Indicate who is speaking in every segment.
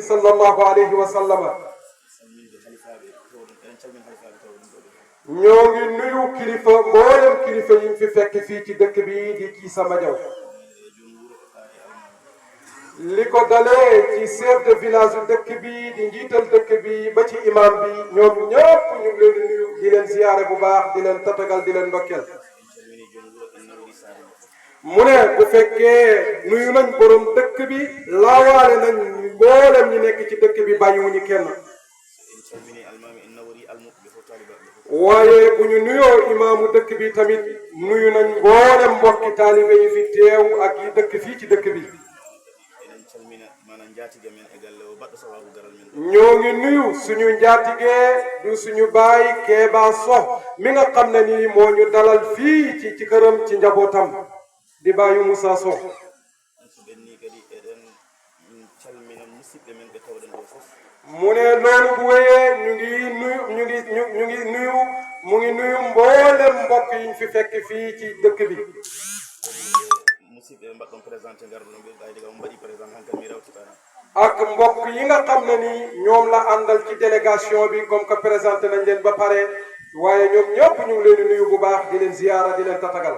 Speaker 1: sallallahu alayhi wa sallam ñoo ngi nuyu kilifa mboolem kilifa yi fi fekk fii ci dëkk bi di Kiisa Madiaw li ko dalee ci chef de village yu dëkk bi di njiital dëkk bi ba ci imam bi ñoom ñëpp ñu ngi leen di nuyu di leen ziyaare bu baax di leen tatagal di leen ndokkeel mu ne bu fekkee nuyu nañ borom dëkk bi laawaale nañ mboolem ñi nekk ci dëkk bi bàyyiwuñu kenn waaye bu ñu nuyoo imaamu dëkk bi tamit nuyu nañ mboolem mbokki taalibe yi fi teew ak yi dëkk fii ci dëkk bi ñoo ngi nuyu suñu njaatige du suñu baay Keeba Sox mi nga xam ne nii moo ñu dalal fii ci këram ci njabootam di baayu Moussa Sox mu ne loolu bu wéyee ñu ngi nuyu mboolem mbokk yi ñu fi fekk fii ci dëkk bi ak mbokk yi nga xam ne ni ñoom la àndal ci délégation bi comme que présenté nañ leen ba pare waaye ñoom ñëpp ñu ngi leen di nuyu bu baax di leen ziyaara di leen tatagal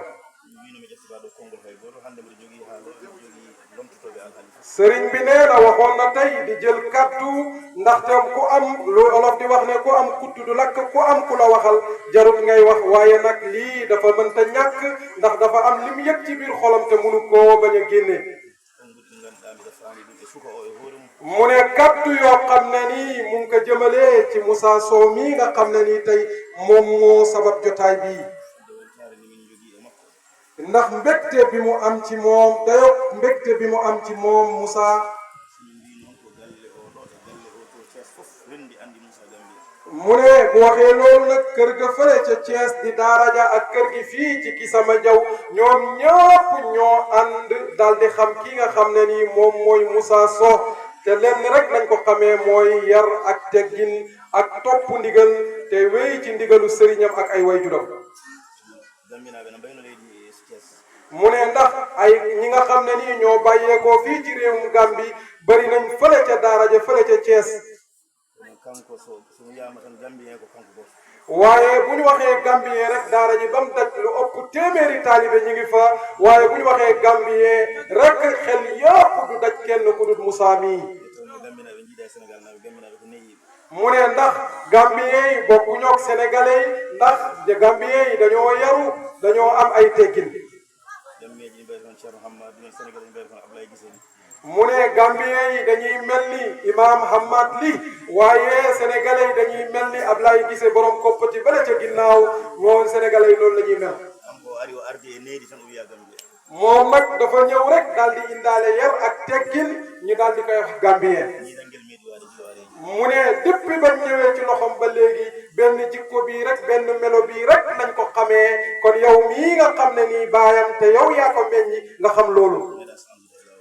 Speaker 1: sëriñ bi nee na waxoon na tey di jël kaddu ndaxte ku am lu olof di wax ne ku am kudd du lakk ku am ku la waxal jarut ngay wax waaye nag lii dafa mënta ñàkk ndax dafa am lim yëg ci biir xolam te mënu koo bañ a génne mu ne kaddu yoo xam ne nii mu ngi ko jëmalee ci Moussa Sow mii nga xam ne nii tey moom moo sabab jotaay bii ndax mbégte bi mu am ci moom dayo mbégte bi mu am ci moom Moussa mu ne bu waxee loolu nag kër ga fële ca Thiès di daara ja ak kër gi fii ci Kiisa Madiaw ñoom ñëpp ñoo ànd dal di xam ki nga xam ne nii moom mooy Moussa Sow te lenn rek lañ ko xamee mooy yar ak teggin ak topp ndigal te wéy ci ndigalu sëriñam ak ay wayjuram mu ne ndax ay ñi nga xam ne nii ñoo bàyyeekoo fii ci réewum Gàmbi bari nañ fële ca daara ja fële ca Thiès waaye bu ñu waxee Gambien rek daara ji ba mu daj lu ëpp téeméeri taalibe ñu ngi fa waaye bu ñu waxee Gambien rek xel yëpp du daj kenn ku dul Moussa mii mu ne ndax Gambien yi bokkuñu ak sénégalais yi ndax Gambien yi dañoo yaru dañoo am ay teggin mu ne Gambien yi dañuy mel ni Imam Hamad Li waaye sénégalais yi dañuy mel ni Ablaye Gise borom koppati bale ca ginnaaw moom sénégalais yi loolu la ñuy mel moom nag dafa ñëw rek daal di indaale yar ak teggin ñu daal di koy wax Gambien mu ne depuis ba ñëwee ci loxom ba léegi benn jikko bii rek benn melo bii rek lañ ko xamee kon yow mii nga xam ne nii baayam te yow yaa ko meññi nga xam loolu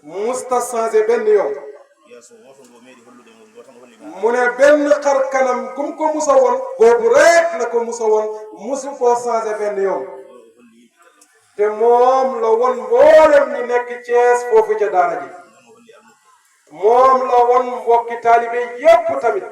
Speaker 1: musta changé benn yoon mu ne benn xar kanam kum ko musa woon boobu rek la ko musa woon musu koo changé benn yoon te moom la won mboolem ñi nekk Thiès foofu ca daara ji moom la won mbokki taalibe yépp tamit